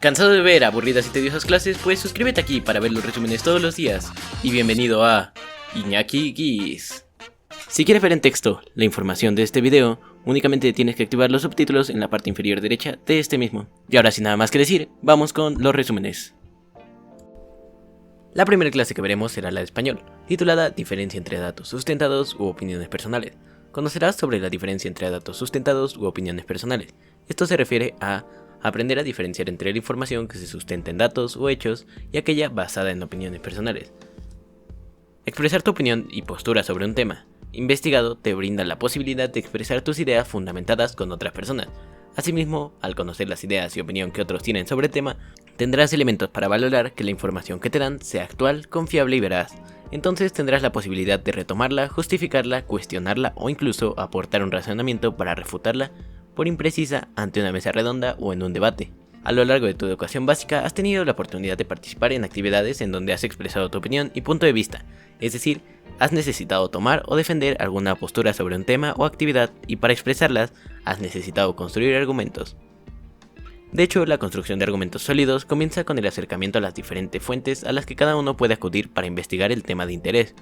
¿Cansado de ver aburridas y tediosas clases? Pues suscríbete aquí para ver los resúmenes todos los días. Y bienvenido a Iñaki Guis. Si quieres ver en texto la información de este video, únicamente tienes que activar los subtítulos en la parte inferior derecha de este mismo. Y ahora sin nada más que decir, vamos con los resúmenes. La primera clase que veremos será la de español, titulada Diferencia entre datos sustentados u opiniones personales. Conocerás sobre la diferencia entre datos sustentados u opiniones personales. Esto se refiere a aprender a diferenciar entre la información que se sustenta en datos o hechos y aquella basada en opiniones personales. Expresar tu opinión y postura sobre un tema investigado te brinda la posibilidad de expresar tus ideas fundamentadas con otras personas. Asimismo, al conocer las ideas y opinión que otros tienen sobre el tema, tendrás elementos para valorar que la información que te dan sea actual, confiable y veraz. Entonces tendrás la posibilidad de retomarla, justificarla, cuestionarla o incluso aportar un razonamiento para refutarla por imprecisa ante una mesa redonda o en un debate. A lo largo de tu educación básica has tenido la oportunidad de participar en actividades en donde has expresado tu opinión y punto de vista, es decir, has necesitado tomar o defender alguna postura sobre un tema o actividad y para expresarlas has necesitado construir argumentos. De hecho, la construcción de argumentos sólidos comienza con el acercamiento a las diferentes fuentes a las que cada uno puede acudir para investigar el tema de interés.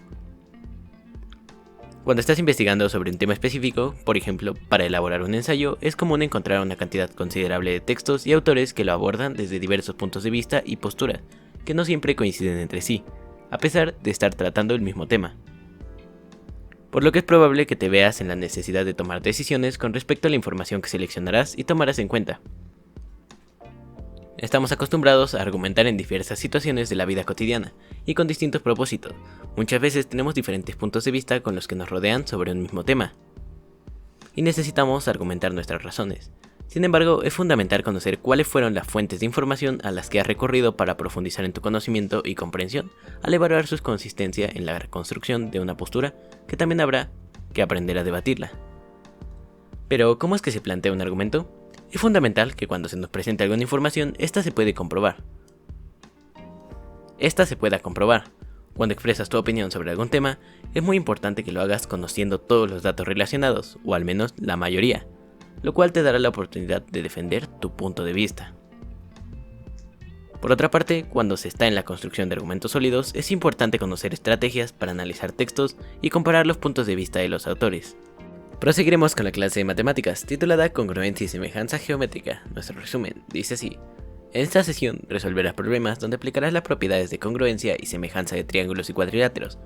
Cuando estás investigando sobre un tema específico, por ejemplo, para elaborar un ensayo, es común encontrar una cantidad considerable de textos y autores que lo abordan desde diversos puntos de vista y posturas, que no siempre coinciden entre sí, a pesar de estar tratando el mismo tema. Por lo que es probable que te veas en la necesidad de tomar decisiones con respecto a la información que seleccionarás y tomarás en cuenta. Estamos acostumbrados a argumentar en diversas situaciones de la vida cotidiana y con distintos propósitos. Muchas veces tenemos diferentes puntos de vista con los que nos rodean sobre un mismo tema y necesitamos argumentar nuestras razones. Sin embargo, es fundamental conocer cuáles fueron las fuentes de información a las que has recurrido para profundizar en tu conocimiento y comprensión, al evaluar su consistencia en la construcción de una postura que también habrá que aprender a debatirla. Pero, ¿cómo es que se plantea un argumento? Es fundamental que cuando se nos presente alguna información, esta se pueda comprobar. Cuando expresas tu opinión sobre algún tema, es muy importante que lo hagas conociendo todos los datos relacionados, o al menos la mayoría, lo cual te dará la oportunidad de defender tu punto de vista. Por otra parte, cuando se está en la construcción de argumentos sólidos, es importante conocer estrategias para analizar textos y comparar los puntos de vista de los autores. Proseguiremos con la clase de matemáticas, titulada Congruencia y semejanza geométrica. Nuestro resumen dice así: en esta sesión resolverás problemas donde aplicarás las propiedades de congruencia y semejanza de triángulos y cuadriláteros.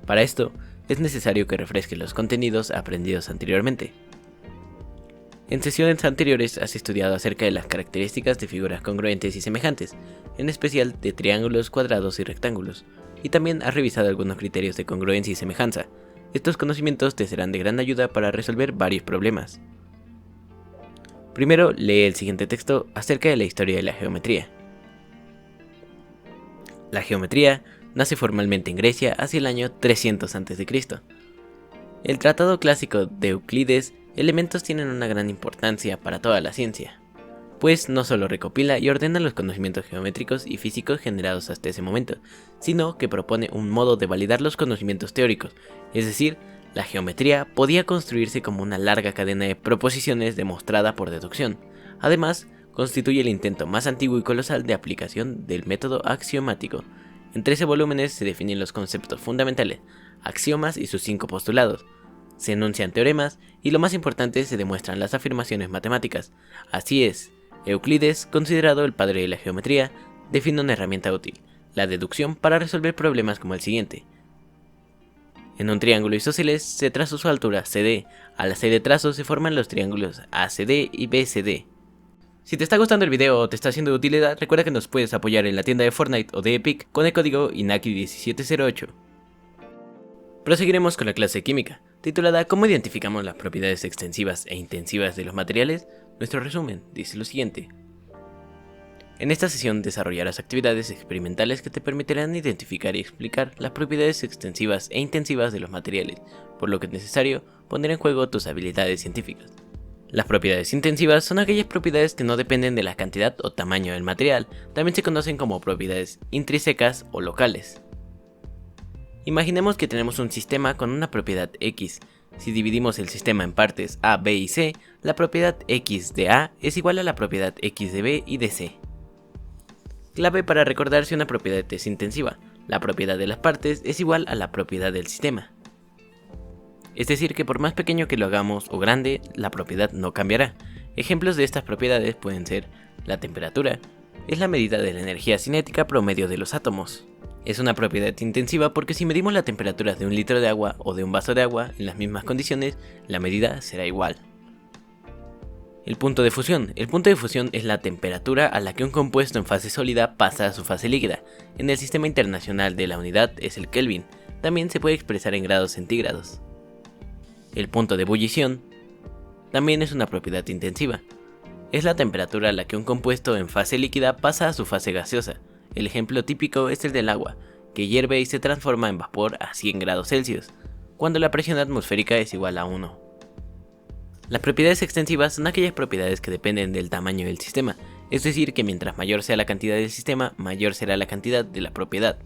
Para esto, es necesario que refresques los contenidos aprendidos anteriormente. En sesiones anteriores has estudiado acerca de las características de figuras congruentes y semejantes, en especial de triángulos, cuadrados y rectángulos, y también has revisado algunos criterios de congruencia y semejanza. Estos conocimientos te serán de gran ayuda para resolver varios problemas. Primero, lee el siguiente texto acerca de la historia de la geometría. La geometría nace formalmente en Grecia hacia el año 300 a.C. El tratado clásico de Euclides, Elementos tienen una gran importancia para toda la ciencia, pues no solo recopila y ordena los conocimientos geométricos y físicos generados hasta ese momento, sino que propone un modo de validar los conocimientos teóricos, es decir, la geometría podía construirse como una larga cadena de proposiciones demostrada por deducción. Además, constituye el intento más antiguo y colosal de aplicación del método axiomático. En 13 volúmenes se definen los conceptos fundamentales, axiomas y sus 5 postulados. Se enuncian teoremas y lo más importante se demuestran las afirmaciones matemáticas. Así es, Euclides, considerado el padre de la geometría, define una herramienta útil, la deducción, para resolver problemas como el siguiente. En un triángulo isósceles se traza su altura CD. A la serie de trazos se forman los triángulos ACD y BCD. Si te está gustando el video o te está siendo de utilidad, recuerda que nos puedes apoyar en la tienda de Fortnite o de Epic con el código INAKI1708. Proseguiremos con la clase de química, titulada ¿Cómo identificamos las propiedades extensivas e intensivas de los materiales? Nuestro resumen dice lo siguiente. En esta sesión desarrollarás actividades experimentales que te permitirán identificar y explicar las propiedades extensivas e intensivas de los materiales, por lo que es necesario poner en juego tus habilidades científicas. Las propiedades intensivas son aquellas propiedades que no dependen de la cantidad o tamaño del material, también se conocen como propiedades intrínsecas o locales. Imaginemos que tenemos un sistema con una propiedad X. Si dividimos el sistema en partes A, B y C, la propiedad X de A es igual a la propiedad X de B y de C. clave para recordar si una propiedad es intensiva. La propiedad de las partes es igual a la propiedad del sistema. Es decir, que por más pequeño que lo hagamos o grande, la propiedad no cambiará. Ejemplos de estas propiedades pueden ser la temperatura, es la medida de la energía cinética promedio de los átomos. Es una propiedad intensiva porque si medimos la temperatura de un litro de agua o de un vaso de agua en las mismas condiciones, la medida será igual. El punto de fusión. El punto de fusión es la temperatura a la que un compuesto en fase sólida pasa a su fase líquida. En el sistema internacional de la unidad es el Kelvin. También se puede expresar en grados centígrados. El punto de ebullición también es una propiedad intensiva. Es la temperatura a la que un compuesto en fase líquida pasa a su fase gaseosa. El ejemplo típico es el del agua, que hierve y se transforma en vapor a 100 grados Celsius, cuando la presión atmosférica es igual a 1. Las propiedades extensivas son aquellas propiedades que dependen del tamaño del sistema, es decir, que mientras mayor sea la cantidad del sistema, mayor será la cantidad de la propiedad.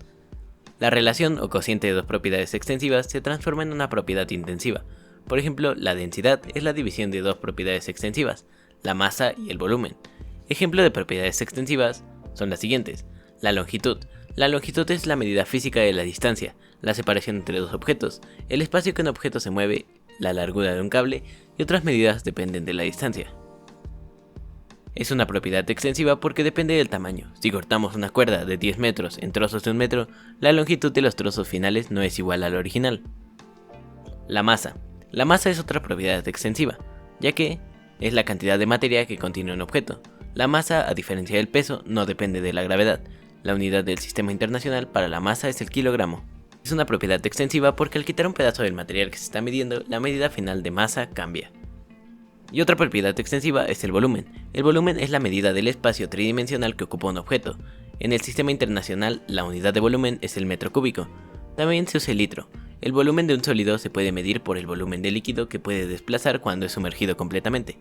La relación o cociente de dos propiedades extensivas se transforma en una propiedad intensiva. Por ejemplo, la densidad es la división de dos propiedades extensivas, la masa y el volumen. Ejemplo de propiedades extensivas son las siguientes. La longitud. La longitud es la medida física de la distancia, la separación entre dos objetos, el espacio que un objeto se mueve, la largura de un cable y otras medidas dependen de la distancia. Es una propiedad extensiva porque depende del tamaño. Si cortamos una cuerda de 10 metros en trozos de 1 metro, la longitud de los trozos finales no es igual a la original. La masa. La masa es otra propiedad extensiva, ya que es la cantidad de materia que contiene un objeto. La masa, a diferencia del peso, no depende de la gravedad. La unidad del sistema internacional para la masa es el kilogramo. Es una propiedad extensiva porque al quitar un pedazo del material que se está midiendo, la medida final de masa cambia. Y otra propiedad extensiva es el volumen. El volumen es la medida del espacio tridimensional que ocupa un objeto. En el sistema internacional, la unidad de volumen es el metro cúbico. También se usa el litro. El volumen de un sólido se puede medir por el volumen del líquido que puede desplazar cuando es sumergido completamente.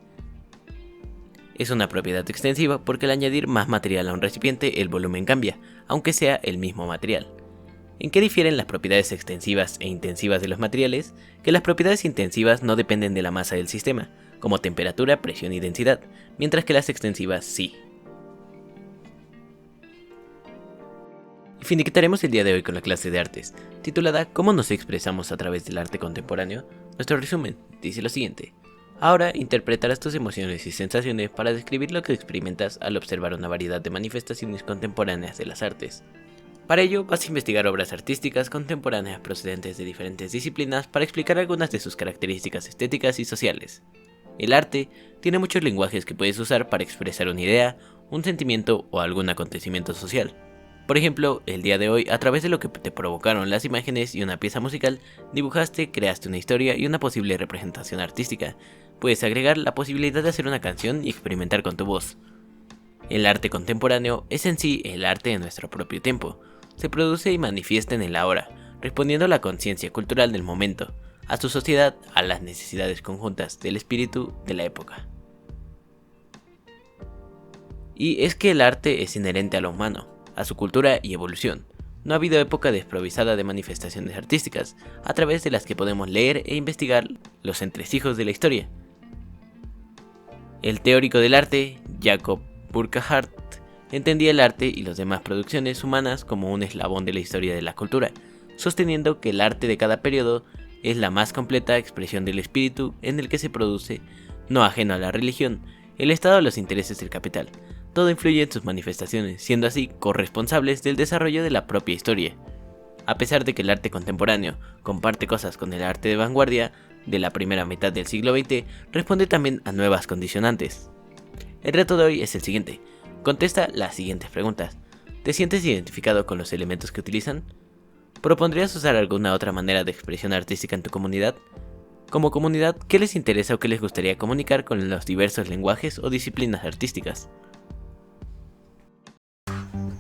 Es una propiedad extensiva porque al añadir más material a un recipiente el volumen cambia, aunque sea el mismo material. ¿En qué difieren las propiedades extensivas e intensivas de los materiales? Que las propiedades intensivas no dependen de la masa del sistema, como temperatura, presión y densidad, mientras que las extensivas sí. Y finiquitaremos el día de hoy con la clase de artes, titulada ¿Cómo nos expresamos a través del arte contemporáneo? Nuestro resumen dice lo siguiente. Ahora interpretarás tus emociones y sensaciones para describir lo que experimentas al observar una variedad de manifestaciones contemporáneas de las artes. Para ello vas a investigar obras artísticas contemporáneas procedentes de diferentes disciplinas para explicar algunas de sus características estéticas y sociales. El arte tiene muchos lenguajes que puedes usar para expresar una idea, un sentimiento o algún acontecimiento social. Por ejemplo, el día de hoy, a través de lo que te provocaron las imágenes y una pieza musical, dibujaste, creaste una historia y una posible representación artística. Puedes agregar la posibilidad de hacer una canción y experimentar con tu voz. El arte contemporáneo es en sí el arte de nuestro propio tiempo. Se produce y manifiesta en el ahora, respondiendo a la conciencia cultural del momento, a su sociedad, a las necesidades conjuntas del espíritu de la época. Y es que el arte es inherente a lo humano, a su cultura y evolución. No ha habido época desprovisada de manifestaciones artísticas, a través de las que podemos leer e investigar los entresijos de la historia. El teórico del arte, Jacob Burckhardt, entendía el arte y las demás producciones humanas como un eslabón de la historia de la cultura, sosteniendo que el arte de cada periodo es la más completa expresión del espíritu en el que se produce, no ajeno a la religión, el estado o los intereses del capital. Todo influye en sus manifestaciones, siendo así corresponsables del desarrollo de la propia historia. A pesar de que el arte contemporáneo comparte cosas con el arte de vanguardia de la primera mitad del siglo XX, responde también a nuevas condicionantes. El reto de hoy es el siguiente. Contesta las siguientes preguntas. ¿Te sientes identificado con los elementos que utilizan? ¿Propondrías usar alguna otra manera de expresión artística en tu comunidad? Como comunidad, ¿qué les interesa o qué les gustaría comunicar con los diversos lenguajes o disciplinas artísticas?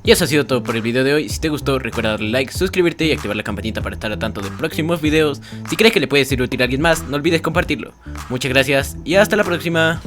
Y eso ha sido todo por el video de hoy. Si te gustó, recuerda darle like, suscribirte y activar la campanita para estar al tanto de próximos videos. Si crees que le puede ser útil a alguien más, no olvides compartirlo. Muchas gracias y hasta la próxima.